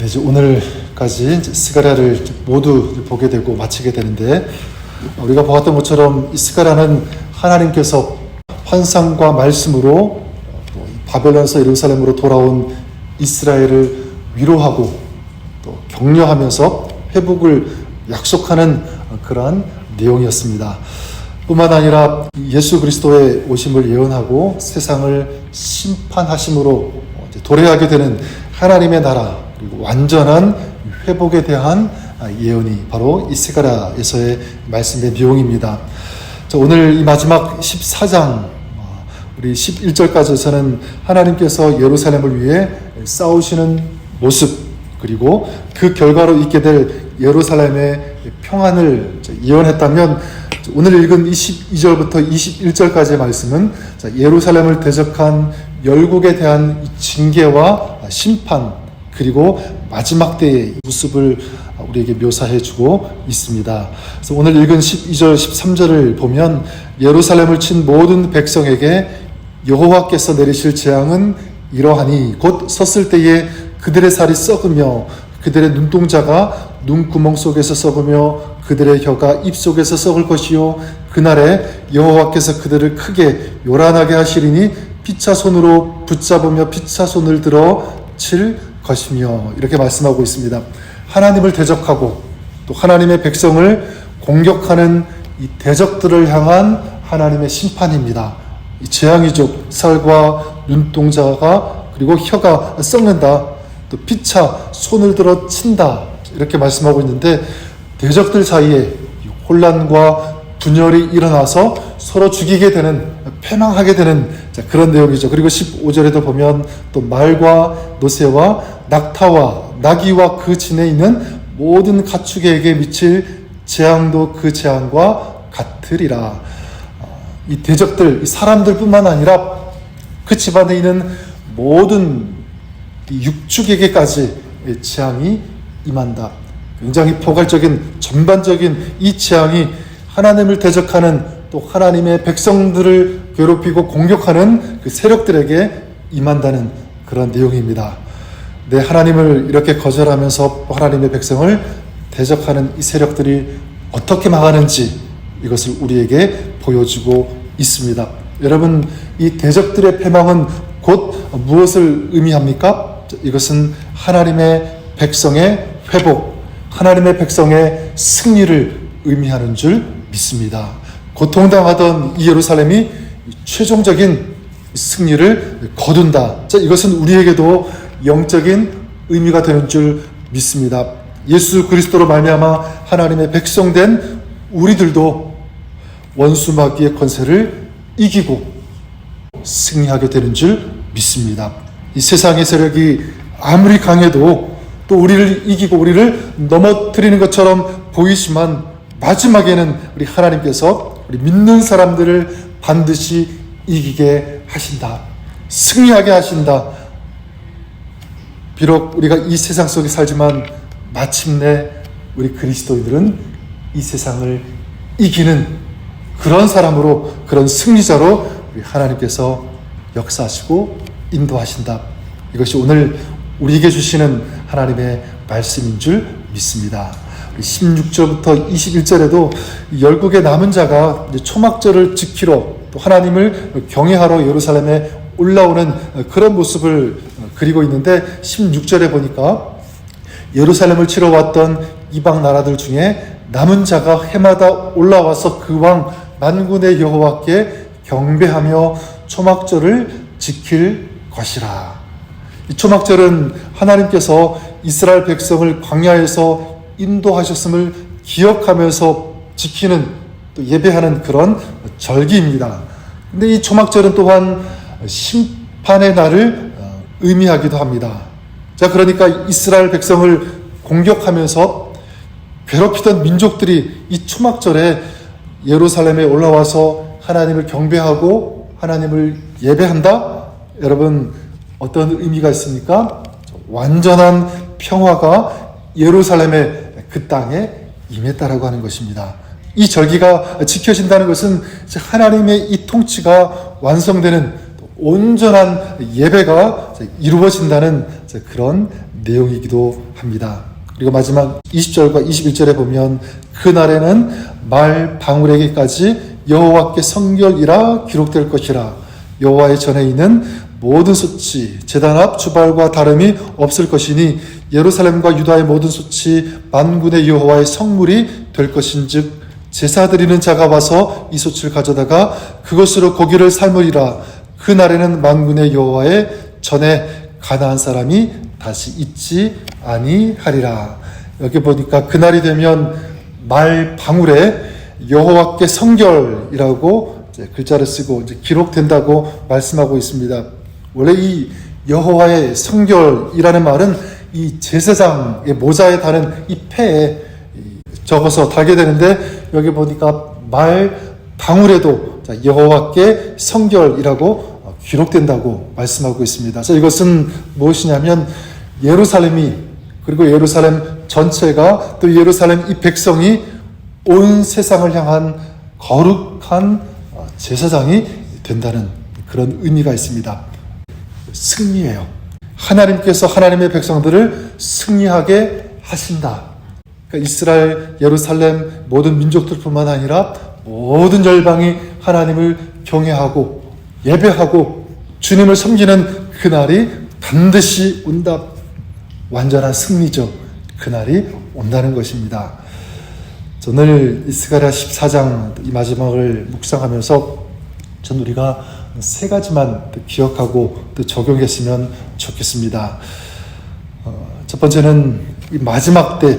네, 이제 오늘까지 이제 스가랴를 모두 보게 되고 마치게 되는데, 우리가 보았던 것처럼 이 스가랴는 하나님께서 환상과 말씀으로 바벨론에서 예루살렘으로 돌아온 이스라엘을 위로하고 또 격려하면서 회복을 약속하는 그러한 내용이었습니다. 뿐만 아니라 예수 그리스도의 오심을 예언하고 세상을 심판하심으로 도래하게 되는 하나님의 나라, 그리고 완전한 회복에 대한 예언이 바로 이 스가랴에서의 말씀의 내용입니다. 자, 오늘 이 마지막 14장 우리 11절까지에서는 하나님께서 예루살렘을 위해 싸우시는 모습, 그리고 그 결과로 있게 될 예루살렘의 평안을 예언했다면, 오늘 읽은 22절부터 21절까지의 말씀은 예루살렘을 대적한 열국에 대한 징계와 심판, 그리고 마지막 때의 모습을 우리에게 묘사해 주고 있습니다. 그래서 오늘 읽은 12절, 13절을 보면 예루살렘을 친 모든 백성에게 여호와께서 내리실 재앙은 이러하니 곧 섰을 때에 그들의 살이 썩으며 그들의 눈동자가 눈구멍 속에서 썩으며 그들의 혀가 입 속에서 썩을 것이요 그날에 여호와께서 그들을 크게 요란하게 하시리니 피차 손으로 붙잡으며 피차 손을 들어 칠 것이며, 이렇게 말씀하고 있습니다. 하나님을 대적하고 또 하나님의 백성을 공격하는 이 대적들을 향한 하나님의 심판입니다. 이 재앙이죠. 살과 눈동자가 그리고 혀가 썩는다, 또 피차 손을 들어 친다, 이렇게 말씀하고 있는데, 대적들 사이에 혼란과 분열이 일어나서 서로 죽이게 되는, 패망하게 되는 그런 내용이죠. 그리고 15절에도 보면 또 말과 노새와 낙타와 나귀와 그 진에 있는 모든 가축에게 미칠 재앙도 그 재앙과 같으리라. 이 대적들, 이 사람들뿐만 아니라 그 집안에 있는 모든 육축에게까지 재앙이 임한다. 굉장히 포괄적인 전반적인 이 재앙이 하나님을 대적하는, 또 하나님의 백성들을 괴롭히고 공격하는 그 세력들에게 임한다는 그런 내용입니다. 네, 하나님을 이렇게 거절하면서 하나님의 백성을 대적하는 이 세력들이 어떻게 망하는지 이것을 우리에게 보여주고 있습니다. 여러분, 이 대적들의 패망은 곧 무엇을 의미합니까? 이것은 하나님의 백성의 회복, 하나님의 백성의 승리를 의미하는 줄 믿습니다. 고통당하던 이 예루살렘이 최종적인 승리를 거둔다. 자, 이것은 우리에게도 영적인 의미가 되는 줄 믿습니다. 예수 그리스도로 말미암아 하나님의 백성된 우리들도 원수 마귀의 권세를 이기고 승리하게 되는 줄 믿습니다. 이 세상의 세력이 아무리 강해도 또 우리를 이기고 우리를 넘어뜨리는 것처럼 보이지만, 마지막에는 우리 하나님께서 우리 믿는 사람들을 반드시 이기게 하신다, 승리하게 하신다. 비록 우리가 이 세상 속에 살지만 마침내 우리 그리스도인들은 이 세상을 이기는 그런 사람으로, 그런 승리자로 우리 하나님께서 역사하시고 인도하신다. 이것이 오늘 우리에게 주시는 하나님의 말씀인 줄 믿습니다. 16절부터 21절에도 열국의 남은 자가 초막절을 지키러, 또 하나님을 경외하러 예루살렘에 올라오는 그런 모습을 그리고 있는데, 16절에 보니까 예루살렘을 치러 왔던 이방 나라들 중에 남은 자가 해마다 올라와서 그 왕 만군의 여호와께 경배하며 초막절을 지킬 것이라. 이 초막절은 하나님께서 이스라엘 백성을 광야에서 인도하셨음을 기억하면서 지키는, 또 예배하는 그런 절기입니다. 근데 이 초막절은 또한 심판의 날을 의미하기도 합니다. 자, 그러니까 이스라엘 백성을 공격하면서 괴롭히던 민족들이 이 초막절에 예루살렘에 올라와서 하나님을 경배하고 하나님을 예배한다? 여러분, 어떤 의미가 있습니까? 완전한 평화가 예루살렘의 그 땅에 임했다라고 하는 것입니다. 이 절기가 지켜진다는 것은 하나님의 이 통치가 완성되는, 온전한 예배가 이루어진다는 그런 내용이기도 합니다. 그리고 마지막 20절과 21절에 보면 그날에는 말 방울에게까지 여호와께 성결이라 기록될 것이라. 여호와의 전에 있는 모든 솥이 제단 앞 주발과 다름이 없을 것이니 예루살렘과 유다의 모든 솥이 만군의 여호와의 성물이 될 것인즉 제사 드리는 자가 와서 이 솥을 가져다가 그것으로 고기를 삶으리라. 그날에는 만군의 여호와의 전에 가나안 사람이 다시 있지 아니하리라. 여기 보니까 그날이 되면 말 방울에 여호와께 성결이라고 글자를 쓰고 기록된다고 말씀하고 있습니다. 원래 이 여호와의 성결이라는 말은 이 제사장의 모자에 다는 이 패에 적어서 달게 되는데 여기 보니까 말 방울에도 여호와께 성결이라고 기록된다고 말씀하고 있습니다. 자, 이것은 무엇이냐면 예루살렘이 그리고 예루살렘 전체가 또 예루살렘 이 백성이 온 세상을 향한 거룩한 제사장이 된다는 그런 의미가 있습니다. 승리예요. 하나님께서 하나님의 백성들을 승리하게 하신다. 그러니까 이스라엘, 예루살렘 모든 민족들뿐만 아니라 모든 열방이 하나님을 경외하고 예배하고 주님을 섬기는 그날이 반드시 온다. 완전한 승리죠. 그날이 온다는 것입니다. 오늘 스가랴 14장 이 마지막을 묵상하면서 전 우리가 세 가지만 기억하고 또 적용했으면 좋겠습니다. 첫 번째는 이 마지막 때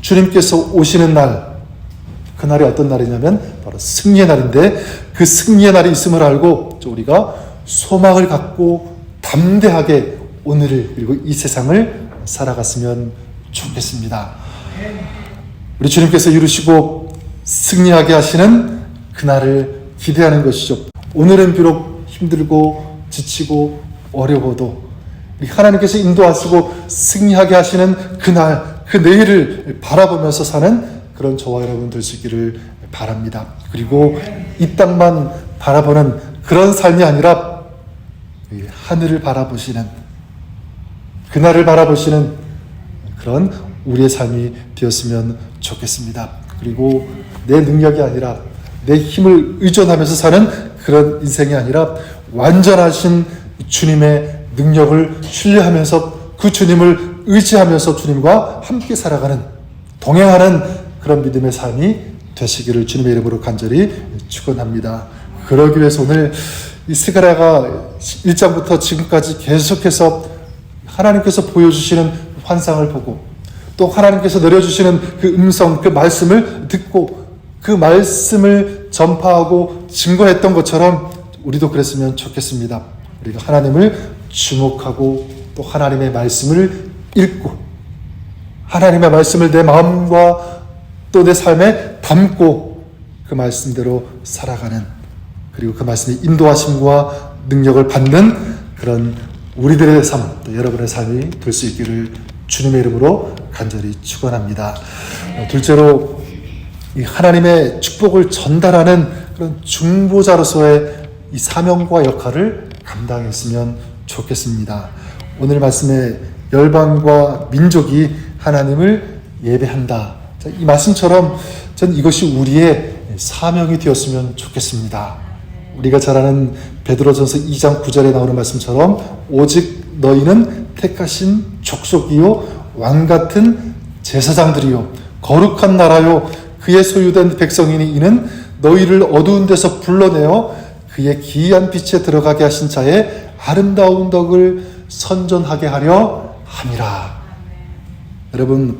주님께서 오시는 날, 그날이 어떤 날이냐면 바로 승리의 날인데 그 승리의 날이 있음을 알고 우리가 소망을 갖고 담대하게 오늘을 그리고 이 세상을 살아갔으면 좋겠습니다. 우리 주님께서 이루시고 승리하게 하시는 그날을 기대하는 것이죠. 오늘은 비록 힘들고 지치고 어려워도 하나님께서 인도하시고 승리하게 하시는 그날, 그 내일을 바라보면서 사는 그런 저와 여러분 될 수 있기를 바랍니다. 그리고 이 땅만 바라보는 그런 삶이 아니라 하늘을 바라보시는, 그날을 바라보시는 그런 우리의 삶이 되었으면 좋겠습니다. 그리고 내 능력이 아니라 내 힘을 의존하면서 사는 그런 인생이 아니라 완전하신 주님의 능력을 신뢰하면서 그 주님을 의지하면서 주님과 함께 살아가는, 동행하는 그런 믿음의 삶이 되시기를 주님의 이름으로 간절히 축원합니다. 그러기 위해서 오늘 이 스가랴가 1장부터 지금까지 계속해서 하나님께서 보여주시는 환상을 보고 또 하나님께서 내려주시는 그 음성, 그 말씀을 듣고 그 말씀을 전파하고 증거했던 것처럼 우리도 그랬으면 좋겠습니다. 우리가 하나님을 주목하고 또 하나님의 말씀을 읽고 하나님의 말씀을 내 마음과 또 내 삶에 담고 그 말씀대로 살아가는, 그리고 그 말씀의 인도하심과 능력을 받는 그런 우리들의 삶, 또 여러분의 삶이 될 수 있기를 주님의 이름으로 간절히 축원합니다. 둘째로 이 하나님의 축복을 전달하는 그런 중보자로서의 이 사명과 역할을 감당했으면 좋겠습니다. 오늘 말씀에 열방과 민족이 하나님을 예배한다. 이 말씀처럼 전 이것이 우리의 사명이 되었으면 좋겠습니다. 우리가 잘 아는 베드로전서 2장 9절에 나오는 말씀처럼 오직 너희는 택하신 족속이요 왕같은 제사장들이요 거룩한 나라요 그의 소유된 백성이니 이는 너희를 어두운 데서 불러내어 그의 기이한 빛에 들어가게 하신 자의 아름다운 덕을 선전하게 하려 함이라. 여러분,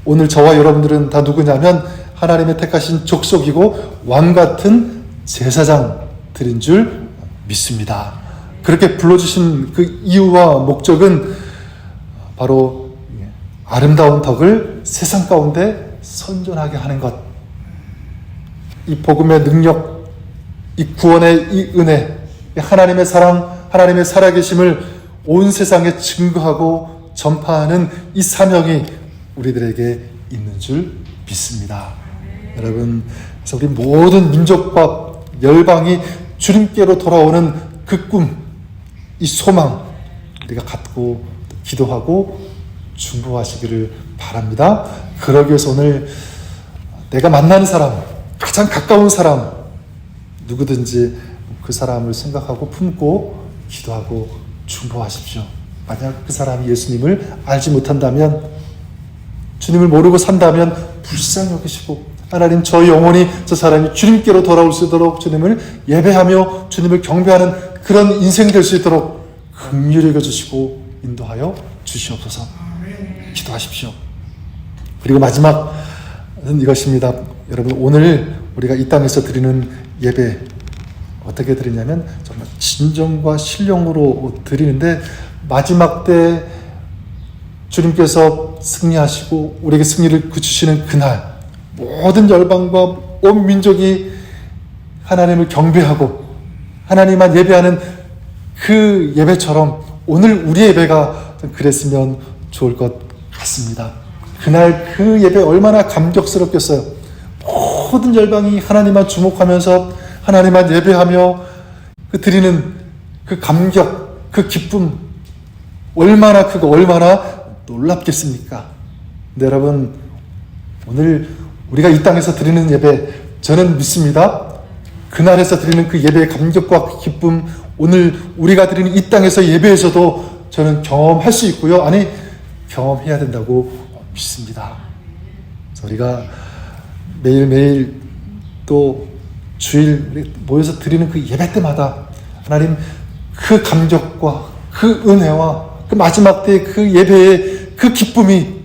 오늘 저와 여러분들은 다 누구냐면 하나님의 택하신 족속이고 왕같은 제사장들인 줄 믿습니다. 그렇게 불러주신 그 이유와 목적은 바로 아름다운 덕을 세상 가운데 선전하게 하는 것. 이 복음의 능력, 이 구원의 이 은혜, 하나님의 사랑, 하나님의 살아계심을 온 세상에 증거하고 전파하는 이 사명이 우리들에게 있는 줄 믿습니다. 여러분, 그래서 우리 모든 민족과 열방이 주님께로 돌아오는 그 꿈, 이 소망 우리가 갖고 기도하고 중보하시기를 바랍니다. 그러기 위해서 오늘 내가 만나는 사람, 가장 가까운 사람 누구든지 그 사람을 생각하고 품고 기도하고 중보하십시오. 만약 그 사람이 예수님을 알지 못한다면, 주님을 모르고 산다면 불쌍히 여기시고, 하나님 저 영혼이 저 사람이 주님께로 돌아올 수 있도록 주님을 예배하며 주님을 경배하는 그런 인생 될 수 있도록 긍휼히 여겨주시고 인도하여 주시옵소서. 기도하십시오. 그리고 마지막은 이것입니다. 여러분, 오늘 우리가 이 땅에서 드리는 예배 어떻게 드리냐면 정말 진정과 신령으로 드리는데, 마지막 때 주님께서 승리하시고 우리에게 승리를 주시는 그날 모든 열방과 온 민족이 하나님을 경배하고 하나님만 예배하는 그 예배처럼 오늘 우리의 예배가 그랬으면 좋을 것 같습니다. 그날 그 예배 얼마나 감격스럽겠어요. 모든 열방이 하나님만 주목하면서 하나님만 예배하며 그 드리는 그 감격, 그 기쁨 얼마나 크고 얼마나 놀랍겠습니까? 근데 여러분, 오늘 우리가 이 땅에서 드리는 예배, 저는 믿습니다. 그날에서 드리는 그 예배의 감격과 그 기쁨, 오늘 우리가 드리는 이 땅에서 예배에서도 저는 경험할 수 있고요. 아니, 경험해야 된다고 믿습니다. 그래서 우리가 매일매일 또 주일 모여서 드리는 그 예배 때마다 하나님 그 감격과 그 은혜와 그 마지막 때 그 예배의 그 기쁨이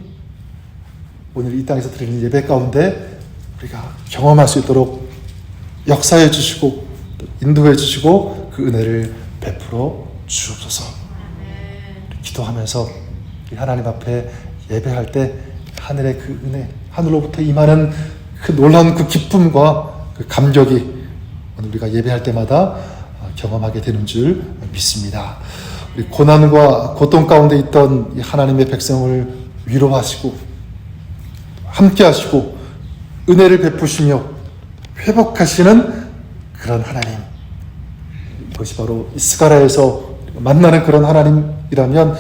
오늘 이 땅에서 드리는 예배 가운데 우리가 경험할 수 있도록 역사해 주시고 인도해 주시고 그 은혜를 베풀어 주옵소서. 기도하면서 하나님 앞에 예배할 때 하늘의 그 은혜, 하늘로부터 임하는 그 놀라운 그 기쁨과 그 감격이 오늘 우리가 예배할 때마다 경험하게 되는 줄 믿습니다. 우리 고난과 고통 가운데 있던 이 하나님의 백성을 위로하시고 함께 하시고 은혜를 베푸시며 회복하시는 그런 하나님, 이것이 바로 스가랴에서 만나는 그런 하나님이라면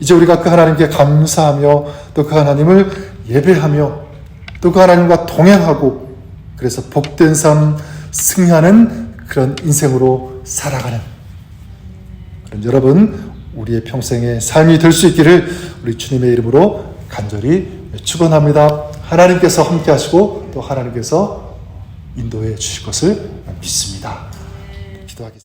이제 우리가 그 하나님께 감사하며 또 그 하나님을 예배하며 또 그 하나님과 동행하고 그래서 복된 삶 승리하는 그런 인생으로 살아가는 그런 여러분 우리의 평생의 삶이 될 수 있기를 우리 주님의 이름으로 간절히 축원합니다. 하나님께서 함께 하시고 또 하나님께서 인도해 주실 것을 믿습니다. 기도하겠습니다.